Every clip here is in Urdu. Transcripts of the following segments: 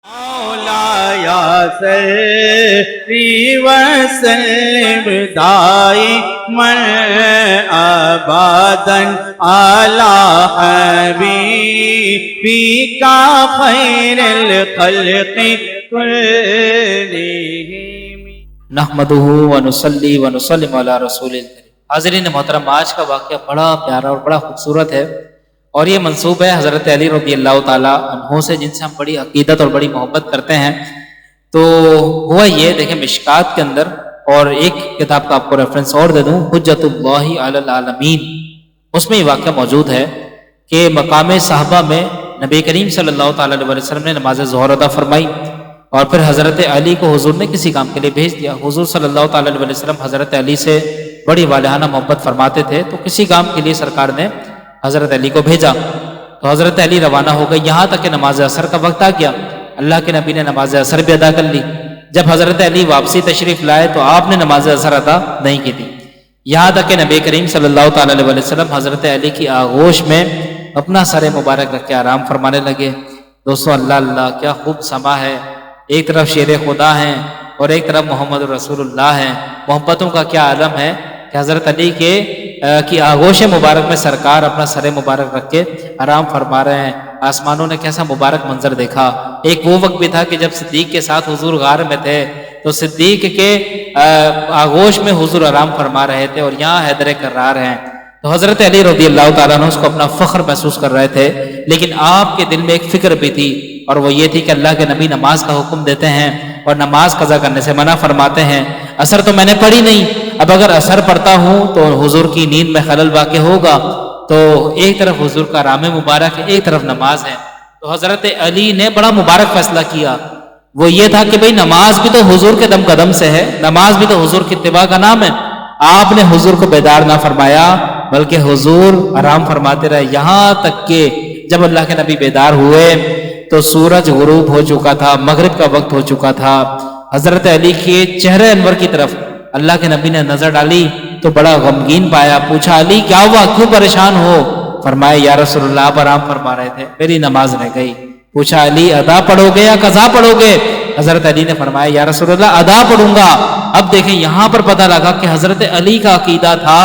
مولایا صلی وسلم دائما ابدا علی حبیبک خیر الخلق کلہم نحمدہ ونصلی ونسلم علی رسول الکریم۔ حاضرین محترم، آج کا واقعہ بڑا پیارا اور بڑا خوبصورت ہے، اور یہ منسوب ہے حضرت علی رضی اللہ تعالیٰ عنہ سے، جن سے ہم بڑی عقیدت اور بڑی محبت کرتے ہیں۔ تو ہوا یہ، دیکھیں مشکات کے اندر، اور ایک کتاب کا آپ کو ریفرنس اور دے دوں، حجت اللہ علی العالمین، اس میں یہ واقعہ موجود ہے کہ مقام صحابہ میں نبی کریم صلی اللہ تعالیٰ علیہ وسلم نے نماز ظہر ادا فرمائی، اور پھر حضرت علی کو حضور نے کسی کام کے لیے بھیج دیا۔ حضور صلی اللہ تعالیٰ علیہ وسلم حضرت علی سے بڑی والہانہ محبت فرماتے تھے، تو کسی کام کے لیے سرکار نے حضرت علی کو بھیجا، تو حضرت علی روانہ ہو گئے، یہاں تک کہ نماز عصر کا وقت آ گیا۔ اللہ کے نبی نے نماز عصر بھی ادا کر لی۔ جب حضرت علی واپسی تشریف لائے تو آپ نے نماز عصر ادا نہیں کی تھی، یہاں تک کہ نبی کریم صلی اللہ تعالیٰ علیہ وسلم حضرت علی کی آغوش میں اپنا سر مبارک رکھ کے آرام فرمانے لگے۔ دوستو، اللہ اللہ کیا خوب سما ہے، ایک طرف شیر خدا ہیں اور ایک طرف محمد رسول اللہ ہیں۔ محبتوں کا کیا عالم ہے کہ حضرت علی کی آغوش مبارک میں سرکار اپنا سر مبارک رکھ کے آرام فرما رہے ہیں۔ آسمانوں نے کیسا مبارک منظر دیکھا۔ ایک وہ وقت بھی تھا کہ جب صدیق کے ساتھ حضور غار میں تھے، تو صدیق کے آغوش میں حضور آرام فرما رہے تھے، اور یہاں حیدر کرار ہیں۔ تو حضرت علی رضی اللہ تعالیٰ عنہ اس کو اپنا فخر محسوس کر رہے تھے، لیکن آپ کے دل میں ایک فکر بھی تھی، اور وہ یہ تھی کہ اللہ کے نبی نماز کا حکم دیتے ہیں اور نماز قضا کرنے سے منع فرماتے ہیں۔ عصر تو میں نے پڑھی نہیں، اب اگر عصر پڑھتا ہوں تو حضور کی نیند میں خلل واقع ہوگا۔ تو ایک طرف حضور کا آرام مبارک ہے، ایک طرف نماز ہے۔ تو حضرت علی نے بڑا مبارک فیصلہ کیا، وہ یہ تھا کہ بھئی نماز بھی تو حضور کے دم قدم سے ہے، نماز بھی تو حضور کی اتباع کا نام ہے۔ آپ نے حضور کو بیدار نہ فرمایا، بلکہ حضور آرام فرماتے رہے، یہاں تک کہ جب اللہ کے نبی بیدار ہوئے تو سورج غروب ہو چکا تھا، مغرب کا وقت ہو چکا تھا۔ حضرت علی کے چہرے انور کی طرف اللہ کے نبی نے نظر ڈالی تو بڑا غمگین پایا، پوچھا علی کیا ہوا، کیوں پریشان ہو؟ فرمایا یا رسول اللہ آپ آرام فرما رہے تھے، میری نماز رہ گئی۔ پوچھا علی ادا پڑھو گے یا قضا پڑھو گے؟ حضرت علی نے فرمایا یا رسول اللہ ادا پڑھوں گا۔ اب دیکھیں یہاں پر پتہ لگا کہ حضرت علی کا عقیدہ تھا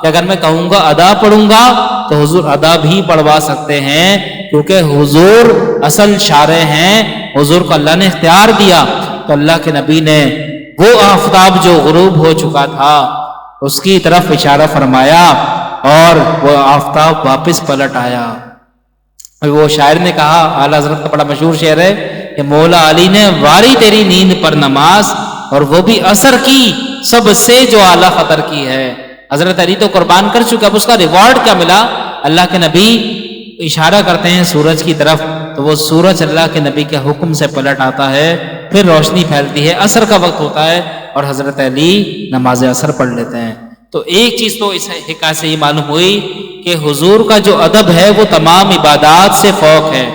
کہ اگر میں کہوں گا ادا پڑھوں گا تو حضور ادا بھی پڑھوا سکتے ہیں، کیونکہ حضور اصل شارع ہیں، حضور کو اللہ نے اختیار دیا۔ تو اللہ کے نبی نے وہ آفتاب جو غروب ہو چکا تھا اس کی طرف اشارہ فرمایا، اور وہ آفتاب واپس پلٹ آیا۔ وہ شاعر نے کہا، اعلیٰ حضرت کا بڑا مشہور شعر ہے کہ مولا علی نے واری تیری نیند پر نماز، اور وہ بھی عصر کی سب سے جو اعلیٰ خطر کی ہے۔ حضرت علی تو قربان کر چکا، اب اس کا ریوارڈ کیا ملا؟ اللہ کے نبی اشارہ کرتے ہیں سورج کی طرف، تو وہ سورج اللہ کے نبی کے حکم سے پلٹ آتا ہے، پھر روشنی پھیلتی ہے، عصر کا وقت ہوتا ہے، اور حضرت علی نماز عصر پڑھ لیتے ہیں۔ تو ایک چیز تو اس حکایت سے یہ معلوم ہوئی کہ حضور کا جو ادب ہے وہ تمام عبادات سے فوق ہے۔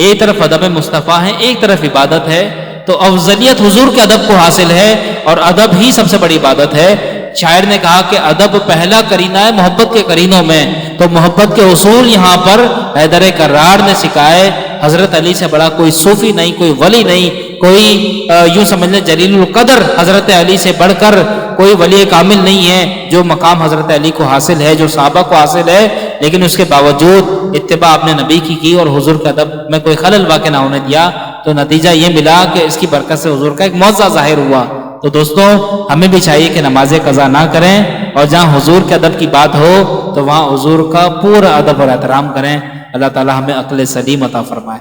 ایک طرف ادب مصطفیٰ ہے، ایک طرف عبادت ہے، تو افضلیت حضور کے ادب کو حاصل ہے، اور ادب ہی سب سے بڑی عبادت ہے۔ شاعر نے کہا کہ ادب پہلا کرینہ ہے محبت کے کرینوں میں، تو محبت کے اصول یہاں پر حیدر کرار نے سکھائے۔ حضرت علی سے بڑا کوئی صوفی نہیں، کوئی ولی نہیں، کوئی یوں سمجھ لیں جلیل القدر حضرت علی سے بڑھ کر کوئی ولی کامل نہیں ہے جو مقام حضرت علی کو حاصل ہے، جو صحابہ کو حاصل ہے، لیکن اس کے باوجود اتباع اپنے نبی کی اور حضور کے ادب میں کوئی خلل واقع نہ ہونے دیا، تو نتیجہ یہ ملا کہ اس کی برکت سے حضور کا ایک معجزہ ظاہر ہوا۔ تو دوستوں، ہمیں بھی چاہیے کہ نمازیں قضا نہ کریں، اور جہاں حضور کے ادب کی بات ہو تو وہاں حضور کا پورا ادب اور احترام کریں۔ اللہ تعالی ہمیں عقل سلیم عطا فرمائے۔